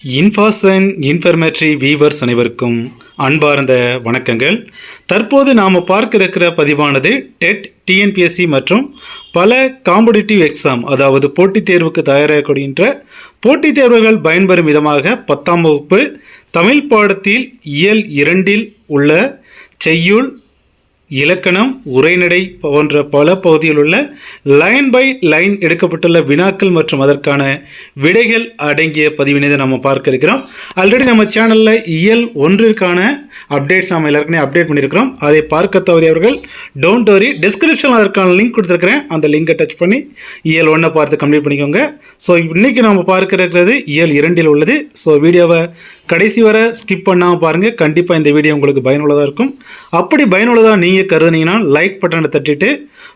இன்ஃபாசன் இன்ஃபர்மேட்டரி viewers அனைவருக்கும் அன்பார்ந்த வணக்கங்கள். தற்போது நாம் பார்க்க இருக்கிற பதிவானது டெட், டிஎன்பிஎஸ்சி மற்றும் பல காம்படிட்டிவ் எக்ஸாம், அதாவது போட்டித் தேர்வுக்கு தயாராகக்கூடிய போட்டித் தேர்வுகள் பயன்பெறும் விதமாக 10ஆம் வகுப்பு தமிழ் பாடத்தில் இயல் 2 உள்ள செய்யுள், இலக்கணம், உரைநடை போன்ற பல பகுதியில் உள்ள லைன் பை லைன் எடுக்கப்பட்டுள்ள வினாக்கள் மற்றும் அதற்கான விடைகள் அடங்கிய பதிவினை நம்ம பார்க்க இருக்கிறோம். ஆல்ரெடி நம்ம சேனலில் இயல் 1ற்கான அப்டேட்ஸ் நம்ம எல்லாருக்குமே அப்டேட் பண்ணியிருக்கிறோம். அதை பார்க்க தவறியவர்கள் டோன்ட் வரி, டிஸ்கிரிப்ஷனில் அதற்கான லிங்க் கொடுத்துருக்கிறேன். அந்த லிங்கை டச் பண்ணி இயல் 1 பார்த்து கம்ப்ளீட் பண்ணிக்கோங்க. ஸோ இன்றைக்கி நம்ம பார்க்க இருக்கிறது இயல் 2 உள்ளது. ஸோ வீடியோவை கடைசி வரை ஸ்கிப் பண்ணாமல் பாருங்கள். கண்டிப்பாக இந்த வீடியோ உங்களுக்கு பயனுள்ளதாக இருக்கும். அப்படி பயனுள்ளதாக நீங்கள் கருதுனீங்கன்னா லைக் பட்டனை தட்டிட்டு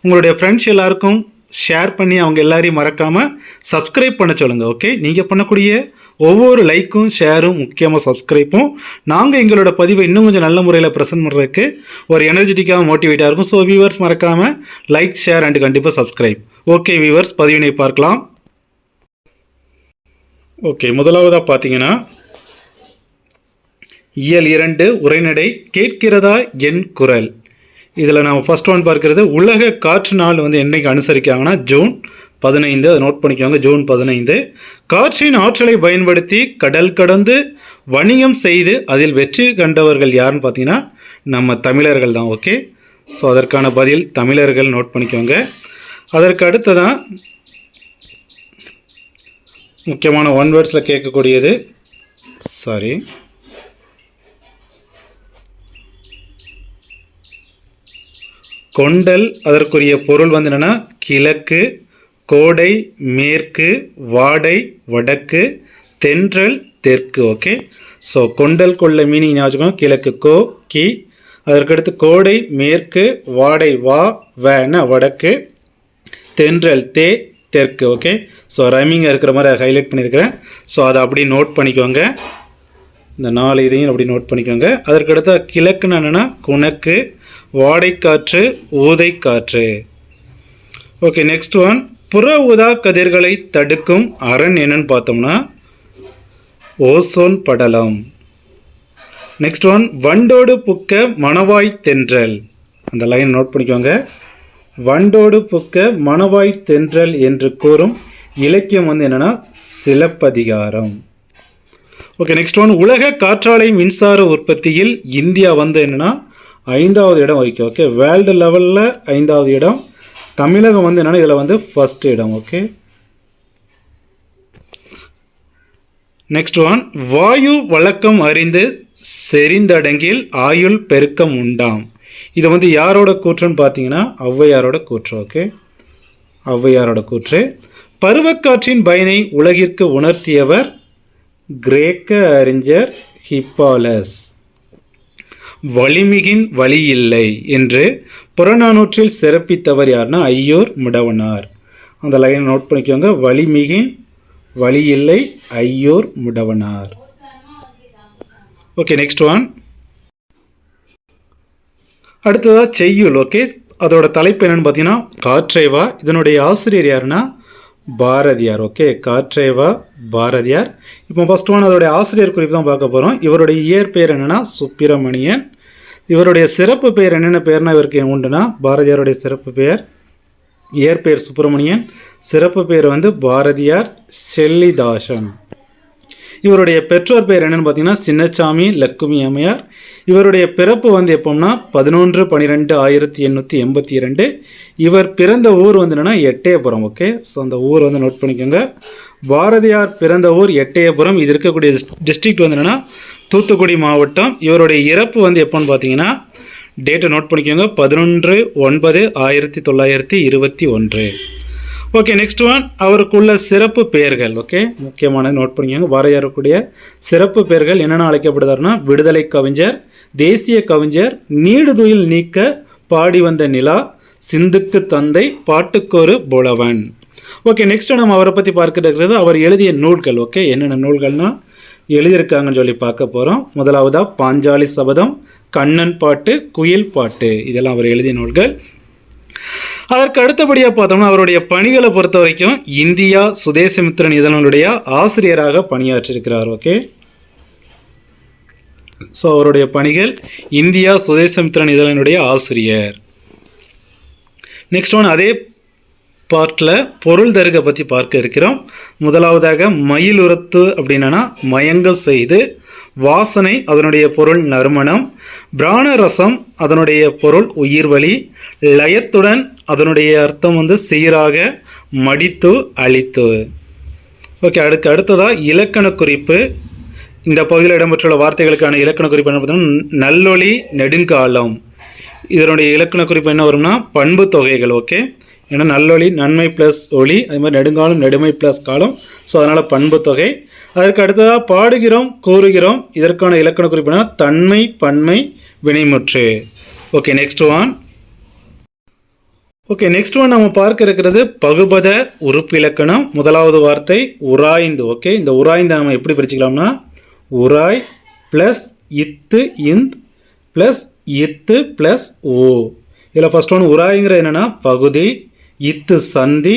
உங்களுடைய ஃப்ரெண்ட்ஸ் எல்லாருக்கும் ஷேர் பண்ணி அவங்க எல்லாரையும் மறக்காமல் சப்ஸ்கிரைப் பண்ண சொல்லுங்கள். ஓகே, நீங்கள் பண்ணக்கூடிய ஒவ்வொரு லைக்கும் ஷேரும் முக்கியமாக சப்ஸ்கிரைப்பும் நாங்கள் எங்களோட பதிவை இன்னும் கொஞ்சம் நல்ல முறையில் ப்ரெசென்ட் பண்ணுறதுக்கு ஒரு எனர்ஜெட்டிக்காக மோட்டிவேட்டாக இருக்கும். ஸோ வியூவர்ஸ் மறக்காமல் லைக், ஷேர் அண்ட் கண்டிப்பாக சப்ஸ்கிரைப். ஓகே வியூவர்ஸ், பதிவினை பார்க்கலாம். ஓகே, முதலாவதாக பார்த்தீங்கன்னா இயல் 2 உரைநடை கேட்கிறதா என் குரல். இதில் நம்ம ஃபஸ்ட் ஒன் பார்க்குறது உலக காற்று நாள் என்னைக்கு அனுசரிக்காங்கன்னா ஜூன் 15. அதை நோட் பண்ணிக்கோங்க, ஜூன் 15. காற்றின் ஆற்றலை பயன்படுத்தி கடல் கடந்து வணிகம் செய்து அதில் வெற்றி கண்டவர்கள் யாருன்னு பார்த்தீங்கன்னா நம்ம தமிழர்கள் தான். ஓகே, ஸோ அதற்கான பதில் தமிழர்கள், நோட் பண்ணிக்கோங்க. அதற்கு அடுத்ததான் முக்கியமான ஒன் வேர்ட்ஸில் கேட்கக்கூடியது, கொண்டல். அதற்குரிய பொருள் என்னென்னா கிழக்கு, கோடை மேற்கு, வாடை வடக்கு, தென்றல் தெற்கு. ஓகே, ஸோ கொண்டல் கொள்ள மீனிங் ஞாபகம், கிழக்கு கோ கி, அதற்கடுத்து கோடை மேற்கு, வாடை வா வேன வடக்கு, தென்றல் தே தெற்கு. ஓகே, ஸோ ரைமிங்காக இருக்கிற மாதிரி ஹைலைட் பண்ணியிருக்கிறேன். ஸோ அதை அப்படி நோட் பண்ணிக்கோங்க. இந்த 4 இதையும் அப்படி நோட் பண்ணிக்கோங்க. அதற்கடுத்த கிழக்குன்னு என்னென்னா குணக்கு, வாடைக்காற்று, ஊதைக்காற்று. ஓகே, நெக்ஸ்ட் ஒன் புற ஊதா கதிர்களை தடுக்கும் அரண் என்னன்னு பார்த்தோம்னா ஓசோன் படலம். நெக்ஸ்ட் ஒன் வண்டோடு புக்க மணவாய் தென்றல். அந்த லைன் நோட் பண்ணிக்கோங்க. வண்டோடு புக்க மணவாய் தென்றல் என்று கூறும் இலக்கியம் என்னென்னா சிலப்பதிகாரம். ஓகே, நெக்ஸ்ட் ஒன் உலக காற்றாலை மின்சார உற்பத்தியில் இந்தியா என்னென்னா 5வது இடம் வகிக்கும். ஓகே, வேர்ல்டு லெவலில் 5வது இடம். தமிழகம் என்னென்னா இதில் ஃபஸ்ட் இடம். ஓகே, நெக்ஸ்ட் ஒன் வாயு வழக்கம் அறிந்து செறிந்தடங்கில் ஆயுள் பெருக்கம் உண்டாம். இது யாரோட கூற்றுன்னு பார்த்தீங்கன்னா ஔவையாரோட கூற்று. ஓகே, ஔவையாரோட கூற்று. பருவக்காற்றின் பயனை உலகிற்கு உணர்த்தியவர் கிரேக்க அறிஞர் ஹிப்பாலஸ். வலிமிகின் வழி இல்லை என்று புறநானூற்றில் சிறப்பித்தவர் யாருன்னா ஐயூர் முடவனார். அந்த லைனை நோட் பண்ணிக்கோங்க. வலிமிகின் வழி இல்லை, Aiyur Mudavanar. Okay, next one அடுத்ததாக செய்யுள். ஓகே, அதோட தலைப்பு என்னென்னு பார்த்தீங்கன்னா காற்றேவா. இதனுடைய ஆசிரியர் யாருன்னா பாரதியார். ஓகே, காற்றேவா பாரதியார். இப்போ ஃபஸ்ட் ஒன் அதோடைய ஆசிரியர் குறிப்பு தான் பார்க்க போகிறோம். இவருடைய இயற்பெயர் என்னென்னா சுப்பிரமணியன். இவருடைய சிறப்பு பெயர் என்னென்ன பேர்னா இவருக்கு உண்டுனா பாரதியாருடைய சிறப்பு பெயர் இயற்பெயர் சுப்பிரமணியன், சிறப்பு பெயர் பாரதியார் செல்லிதாசன். இவருடைய பெற்றோர் பெயர் என்னென்னு பார்த்தீங்கன்னா சின்னசாமி லக்குமி அம்மையார். இவருடைய பிறப்பு எப்போம்னா 11/12/1882. இவர் பிறந்த ஊர் என்னென்னா எட்டயபுரம். ஓகே, ஸோ அந்த ஊர் நோட் பண்ணிக்கோங்க. பாரதியார் பிறந்த ஊர் எட்டயபுரம். இது இருக்கக்கூடிய டிஸ்ட்ரிக்ட் என்னென்னா தூத்துக்குடி மாவட்டம். இவருடைய இறப்பு எப்போன்னு பார்த்தீங்கன்னா டேட்டை நோட் பண்ணிக்கோங்க, 11/9/1921. ஓகே, நெக்ஸ்ட் ஒன் அவருக்குள்ள சிறப்பு பெயர்கள். ஓகே, முக்கியமான நோட் பண்ணிக்கோங்க. பாரதியாருக்குடைய சிறப்பு பெயர்கள் என்னென்ன அழைக்கப்படுதாருன்னா விடுதலை கவிஞர், தேசிய கவிஞர், நீடுதுயில் நீக்க பாடி வந்த நிலா, சிந்துக்கு தந்தை, பாட்டுக்கொரு புலவன். ஓகே, நெக்ஸ்ட் நம்ம அவரை பற்றி பார்க்கிறது அவர் எழுதிய நூல்கள். ஓகே, என்னென்ன நூல்கள்னா எழுதியிருக்காங்கன்னு சொல்லி பார்க்க போகிறோம். முதலாவதாக பாஞ்சாலி சபதம், கண்ணன் பாட்டு, குயில் பாட்டு, இதெல்லாம் அவர் எழுதிய நூல்கள். அதற்கு அடுத்தபடியாக பார்த்தோம்னா அவருடைய பணிகளை பொறுத்த வரைக்கும் இந்தியா சுதேசமித்திரன் இதனுடைய ஆசிரியராக பணியாற்றியிருக்கிறார். ஓகே, ஸோ அவருடைய பணிகள் இந்தியா சுதேசமித்திரன் இதழினுடைய ஆசிரியர். நெக்ஸ்ட் ஒன் அதே பார்ட்டில் பொருள் தருக பற்றி பார்க்க இருக்கிறோம். முதலாவதாக மயிலுரத்து அப்படின்னா மயங்க செய்து, வாசனை அதனுடைய பொருள் நறுமணம், பிராணரசம் அதனுடைய பொருள் உயிர்வலி, லயத்துடன் அதனுடைய அர்த்தம் சீராக, மடித்து, அழித்து. ஓகே, அடுத்ததாக இலக்கண குறிப்பு. இந்த பகுதியில் இடம்பெற்றுள்ள வார்த்தைகளுக்கான இலக்கண குறிப்பு என்ன பார்த்தோம்னா நல்லொளி, நெடுங்காலம். இதனுடைய இலக்கண குறிப்பு என்ன வரும்னா பண்பு தொகைகள். ஓகே, ஏன்னா நல்லொளி நன்மை ப்ளஸ் ஒளி, அது மாதிரி நெடுங்காலம் நெடுமை ப்ளஸ் காலம், ஸோ அதனால் பண்பு தொகை. அதற்கு அடுத்ததாக பாடுகிறோம், கூறுகிறோம். இதற்கான இலக்கண குறிப்புனா தன்மை, பன்மை, வினைமுற்று. ஓகே, நெக்ஸ்ட் ஒன் நம்ம பார்க்க இருக்கிறது பகுபத உறுப்பு இலக்கணம். முதலாவது வார்த்தை உராய்ந்து. ஓகே, இந்த உராய்ந்து நம்ம எப்படி பிரிச்சுக்கலாம்னா உராய் ப்ளஸ் இத்து இந்த் ப்ளஸ் இத்து ப்ளஸ் ஓ. இதில் ஃபர்ஸ்ட் ஒன் உராய்ங்கிறது என்னென்னா பகுதி, இத்து சந்தி,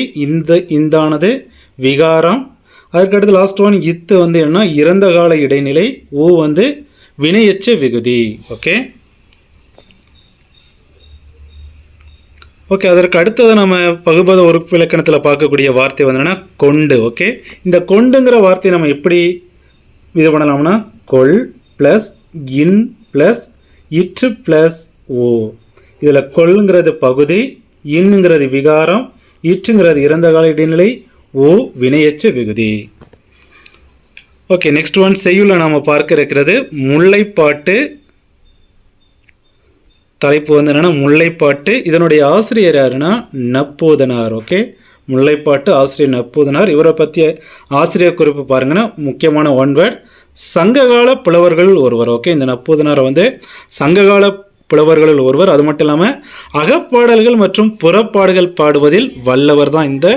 இந்தானது விகாரம். அதுக்கடுத்து லாஸ்ட் ஒன் இத்து என்னன்னா இறந்த கால இடைநிலை, ஊ வினையெச்ச விகுதி. ஓகே, அதற்கு அடுத்தது நம்ம பகுபத உறுப்பு இலக்கணத்தில் பார்க்கக்கூடிய வார்த்தை என்னன்னா கொண்டு. ஓகே, இந்த கொண்டுங்கிற வார்த்தையை நம்ம எப்படி இது பண்ணலாம்னா கொள் ப்ளஸ் இன் ப்ளஸ் இற்று ப்ளஸ் ஓ. இதில் கொள்ளுங்கிறது பகுதி, இன்னுங்கிறது விகாரம், இற்றுங்கிறது இறந்த கால இடைநிலை, ஓ வினையெச்ச விகுதி. ஓகே, நெக்ஸ்ட் ஒன் செய்யுள்ள நாம் பார்க்க இருக்கிறது முல்லைப்பாட்டு. தலைப்பு என்னென்னா முல்லைப்பாட்டு. இதனுடைய ஆசிரியர் யாருன்னா நப்பூதனார். ஓகே, முல்லைப்பாட்டு ஆசிரியர் நப்பூதனார். இவரை பற்றிய ஆசிரியர் குறிப்பு பாருங்கன்னா முக்கியமான ஒன் வேர்ட் சங்ககால புலவர்கள் ஒருவர். ஓகே, இந்த நப்பூதனாரை சங்ககால புலவர்களில் ஒருவர். அது மட்டும் இல்லாமல் அகப்பாடல்கள் மற்றும் புறப்பாடுகள் பாடுவதில் வல்லவர் தான் இந்த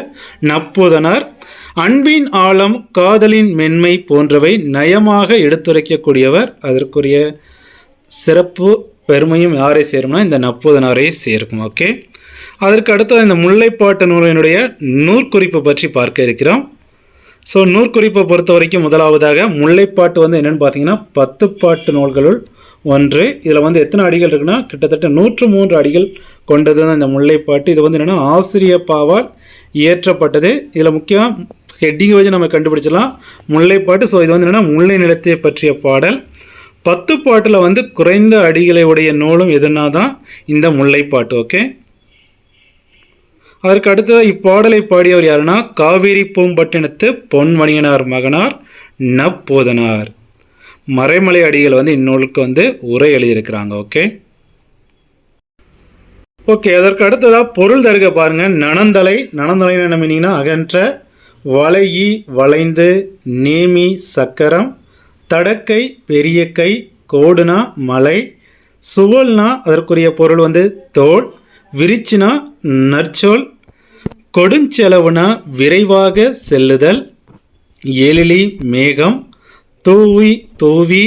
நப்பூதனார். அன்பின் ஆழம், காதலின் மென்மை போன்றவை நயமாக எடுத்துரைக்கக்கூடியவர். அதற்குரிய சிறப்பு பெருமையும் யாரை சேரும்னா இந்த நப்பூதனாரை சேர்க்கும். ஓகே, அதற்கு அடுத்த இந்த முல்லைப்பாட்டு நூலினுடைய நூற்குறிப்பு பற்றி பார்க்க இருக்கிறோம். ஸோ நூற்குறிப்பை பொறுத்த வரைக்கும் முதலாவதாக முல்லைப்பாட்டு என்னென்னு பார்த்தீங்கன்னா 10 பாட்டு நூல்களுள் ஒன்று. இதில் எத்தனை அடிகள் இருக்குன்னா கிட்டத்தட்ட 103 அடிகள் கொண்டது தான் இந்த முல்லைப்பாட்டு. இது என்னென்னா ஆசிரியப்பாவால் இயற்றப்பட்டது. இதில் முக்கியம் ஹெட்டிங் வச்சு நம்ம கண்டுபிடிச்சலாம் முல்லைப்பாட்டு. ஸோ இது என்னென்னா முல்லை நிலத்தை பற்றிய பாடல். 10 பாட்டில் குறைந்த அடிகளை உடைய நூலும் எதுனா தான் இந்த முல்லைப்பாட்டு. ஓகே, அதற்கு அடுத்ததாக இப்பாடலை பாடியவர் யாருன்னா காவேரி பூம்பட்டினத்து பொன்மணியனார் மகனார் நப்பூதனார். மறைமலை அடிகள் இந்நூலுக்கு உரை எழுதியிருக்கிறாங்க. ஓகே, அதற்கு அடுத்ததாக பொருள் தருக பாருங்க. நனந்தலை என்ன மீனிங்னா அகன்ற, வளையி வளைந்து, நேமி சக்கரம், தடக்கை பெரிய கை, கோடுனா மலை, சுவல்னா அதற்குரிய பொருள் தோல், விரிச்சினா நற்சொல், கொடுஞ்செலவுனா விரைவாக செல்லுதல், எழிலி மேகம், தூவி தூவி,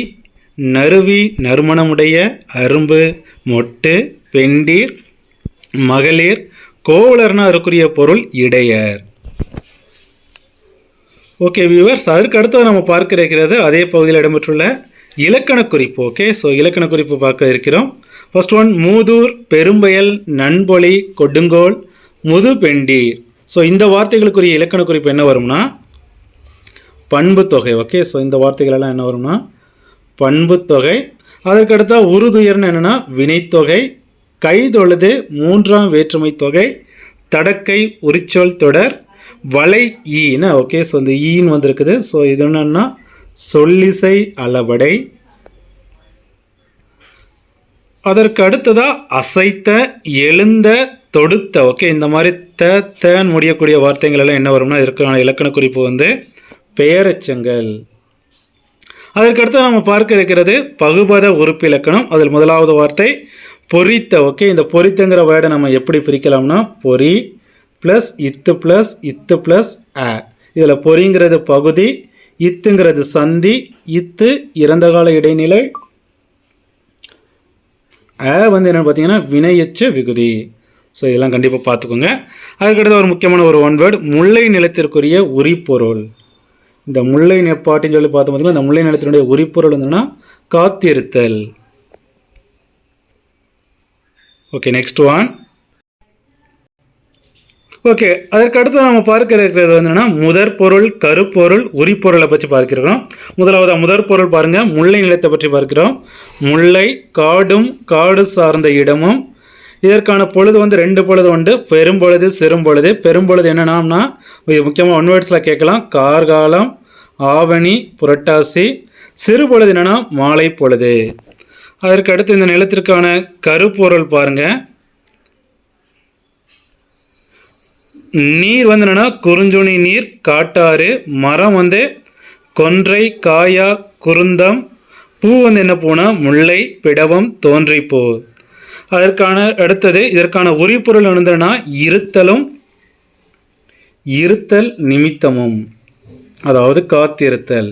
நறுவி நறுமணமுடைய, அரும்பு மொட்டு, பெண்டீர் மகளிர், கோவலர்னா அதற்குரிய பொருள் இடையர். ஓகே வியூவர்ஸ், அதற்கு அடுத்தது நம்ம பார்க்க இருக்கிறது அதே பகுதியில் இடம்பெற்றுள்ள இலக்கண குறிப்பு. ஓகே, ஸோ இலக்கண குறிப்பு பார்க்க இருக்கிறோம். ஃபர்ஸ்ட் ஒன் மூதூர், பெரும்பயல், நண்பொலி, கொடுங்கோல், முது பெண்டீர். ஸோ இந்த வார்த்தைகளுக்குரிய இலக்கண குறிப்பு என்ன வரும்னா பண்பு தொகை. ஓகே, ஸோ இந்த வார்த்தைகளெல்லாம் என்ன வரும்னா பண்பு தொகை. அதற்கடுத்தா உருதுயர்னு என்னென்னா வினைத்தொகை, கைதொழுது 3ஆம் வேற்றுமை தொகை, தடக்கை உரிச்சொல் தொடர், வளை ஈன. ஓகே, ஸோ இந்த ஈன்னு வந்திருக்குது. ஸோ இது என்னன்னா சொல்லிசை அளபடை. அதற்கு அடுத்ததா அசைத்த, எழுந்த, தொடுத்த. ஓகே, இந்த மாதிரி தேன் முடியக்கூடிய வார்த்தைகள் எல்லாம் என்ன வரும்னா இதற்கான இலக்கண குறிப்பு பெயரெச்சங்கள். அதற்கடுத்து நம்ம பார்க்க இருக்கிறது பகுபத உறுப்பு இலக்கணம். அதில் முதலாவது வார்த்தை பொறித்த. ஓகே, இந்த பொறித்தங்கிற வேர்டை நம்ம எப்படி பிரிக்கலாம்னா பொறி ப்ளஸ் இத்து ப்ளஸ் அ. இதில் பொறிங்கிறது பகுதி, இத்துங்கிறது சந்தி, இத்து இறந்த கால இடைநிலை, அ என்னென்னு பார்த்தீங்கன்னா வினையெச்ச விகுதி. ஸோ இதெல்லாம் கண்டிப்பாக பார்த்துக்கோங்க. அதுக்கடுத்து ஒரு முக்கியமான ஒரு ஒன் வேர்டு, முல்லை நிலத்திற்குரிய உரிப்பொருள். இந்த முல்லை நெப்பாட்டின்னு சொல்லி பார்த்தோம் பார்த்தீங்கன்னா, இந்த முல்லை நிலத்தினுடைய உரிப்பொருள் என்னன்னா காத்திருத்தல். Okay, next one. ஓகே, அதற்கு அடுத்து நம்ம பார்க்க இருக்கிறது என்னன்னா முதற் பொருள், கருப்பொருள், உரிப்பொருளை பற்றி பார்க்கிறோம். முதலாவது முதற் பொருள் பாருங்க, முல்லை நிலத்தை பற்றி பார்க்கிறோம். முல்லை காடும் காடு சார்ந்த இடமும். இதற்கான பொழுது வந்து 2 பொழுது உண்டு, பெரும்பொழுது சிறும்பொழுது. பெரும்பொழுது என்னன்னா முக்கியமாக ஒன் வேர்ட்ஸில் கேட்கலாம், கார்காலம், ஆவணி, புரட்டாசி. சிறுபொழுது என்னன்னா மாலை பொழுது. அதற்கு அடுத்து இந்த நிலத்திற்கான கருப்பொருள் பாருங்க, நீர் வந்து என்னன்னா குறிஞ்சுணி நீர், காட்டாறு. மரம் வந்து கொன்றை, காயா, குருந்தம். பூ வந்து என்ன பூனா முல்லை, பிடவம், தோன்றிப்பூ. அதற்கான அடுத்தது இதற்கான உரிப்பொருள் என்னன்னா இருத்தலும் இருத்தல் நிமித்தமும், அதாவது காத்திருத்தல்.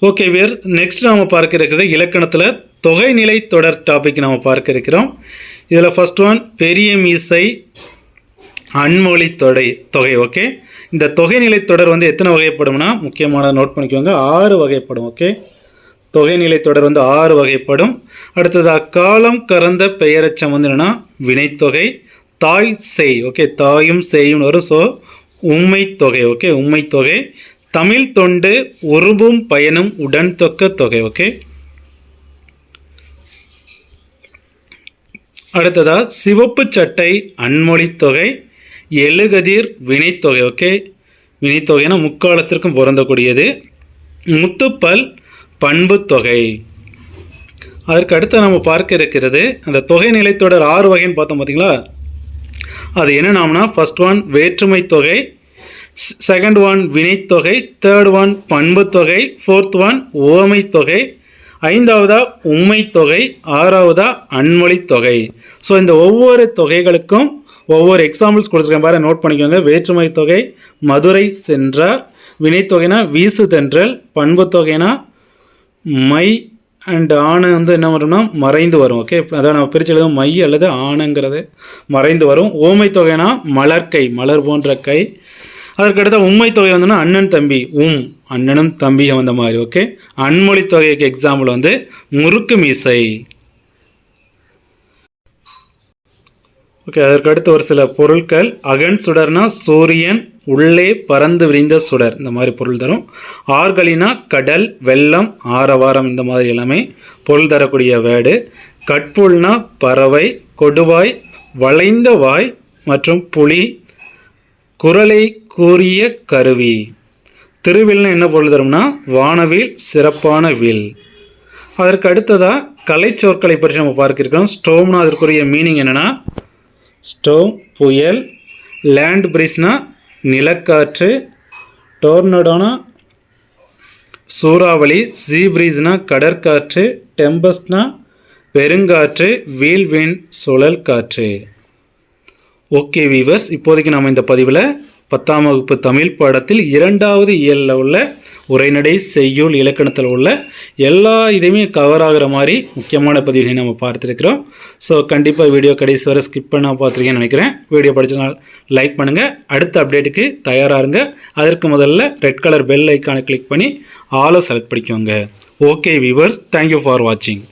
ஓகே வியர், நெக்ஸ்ட் நாம பார்க்க இருக்கிறது இலக்கணத்தில் தொகைநிலை தொடர் டாபிக் நாம பார்க்க இருக்கிறோம். இதில் ஃபர்ஸ்ட் ஒன் பெரிய மீசை அன்மொழி தொகை. ஓகே, இந்த தொகைநிலை தொடர் வந்து எத்தனை வகைப்படும்னா முக்கியமான நோட் பண்ணிக்கோங்க, 6 வகைப்படும். ஓகே, தொகைநிலை தொடர் வந்து 6 வகைப்படும். அடுத்ததாக காலம் கறந்த பெயரச்சம் வந்து என்னன்னா வினைத்தொகை. தாய் செய், ஓகே, தாயும் செய்யும் வரும். ஸோ உண்மை தொகை. ஓகே, உண்மை தொகை. தமிழ் தொண்டு உருபும் பயனும் உடன் தொக்க தொகை. ஓகே, அடுத்ததா சிவப்பு சட்டை அன்மொழி தொகை. எழுகதிர் வினைத்தொகை. ஓகே, வினைத்தொகைனா முக்காலத்திற்கும் பொருந்தக்கூடியது. முத்துப்பல் பண்பு தொகை. அதற்கு அடுத்து நம்ம பார்க்க இருக்கிறது அந்த தொகை நிலைத்தொடர் 6 வகைன்னு பார்த்தோம் பார்த்தீங்களா, அது என்னன்னா ஃபர்ஸ்ட் ஒன் வேற்றுமை தொகை, செகண்ட் ஒன் வினைத்தொகை, தேர்ட் ஒன் பண்பு தொகை, ஃபோர்த் ஒன் ஓமை தொகை, 5வதா உண்மை தொகை, 6வதா அன்மொழி தொகை. ஸோ இந்த ஒவ்வொரு தொகைகளுக்கும் ஒவ்வொரு எக்ஸாம்பிள்ஸ் கொடுத்துருக்கேன் பாரு, நோட் பண்ணிக்கோங்க. வேற்றுமை தொகை மதுரை சென்றார், வினைத்தொகைனா வீசு தென்றல், பண்பு தொகைனா மை அண்ட் ஆணை வந்து என்ன வரும்னா மறைந்து வரும். ஓகே, அதான் நம்ம பிரித்து எழுதும் மை அல்லது ஆணைங்கிறது மறைந்து வரும். ஓமை தொகைனா மலர்கை, மலர் போன்ற கை. அதற்கடுத்த உண்மை தொகை வந்துன்னா அண்ணன் தம்பி, அண்ணனும் தம்பியும் வந்த மாதிரி. ஓகே, அன்மொழி தொகைக்கு எக்ஸாம்பிள் வந்து முறுக்கு மீசை. ஓகே, அதற்கு அடுத்து ஒரு சில பொருட்கள். அகன் சுடர்னா சூரியன், உள்ளே பறந்து விரிந்த சுடர், இந்த மாதிரி பொருள் தரும். ஆர்கலினா கடல், வெள்ளம், ஆரவாரம், இந்த மாதிரி எல்லாமே பொருள் தரக்கூடிய வேர்டு. கட்புல்னா பறவை, கொடுவாய், வளைந்த வாய் மற்றும் புலி, குரலை கூறிய கருவி. திருவில்னா என்ன பொருள் தரும்னா வானவில், சிறப்பான வில். அதற்கு அடுத்ததாக கலை சொற்களை பற்றி நம்ம பார்க்க இருக்கிறோம். ஸ்டோம்னா அதற்குரிய மீனிங் என்னென்னா ஸ்டோம் புயல், லேண்ட் பிரிஸ்னா நிலக்காற்று, டோர்னடோனா சூறாவளி, சீ பிரீஸ்னா கடற்காற்று, டெம்பஸ்ட்னா பெருங்காற்று, வீல்வின் சுழல் காற்று. ஓகே வீவர்ஸ், இப்போதைக்கு நாம் இந்த பதிவில் 10ஆம் வகுப்பு தமிழ் பாடத்தில் 2வது இயலில் உள்ள உரைநடை, செய்யுள், இலக்கணத்தில் உள்ள எல்லா இதையுமே கவர் ஆகிற மாதிரி முக்கியமான பதிவுகளை நம்ம பார்த்துருக்கிறோம். ஸோ கண்டிப்பாக வீடியோ கடைசி வரை ஸ்கிப் பண்ணால் பார்த்துருக்கேன்னு நினைக்கிறேன். வீடியோ படித்தனால லைக் பண்ணுங்கள். அடுத்த அப்டேட்டுக்கு தயாராக இருங்க. அதற்கு முதல்ல ரெட் கலர் பெல் ஐக்கானை கிளிக் பண்ணி ஆலோ செலக்ட் பண்ணிக்கோங்க. ஓகே வீவர்ஸ், தேங்க்யூ ஃபார் வாட்சிங்.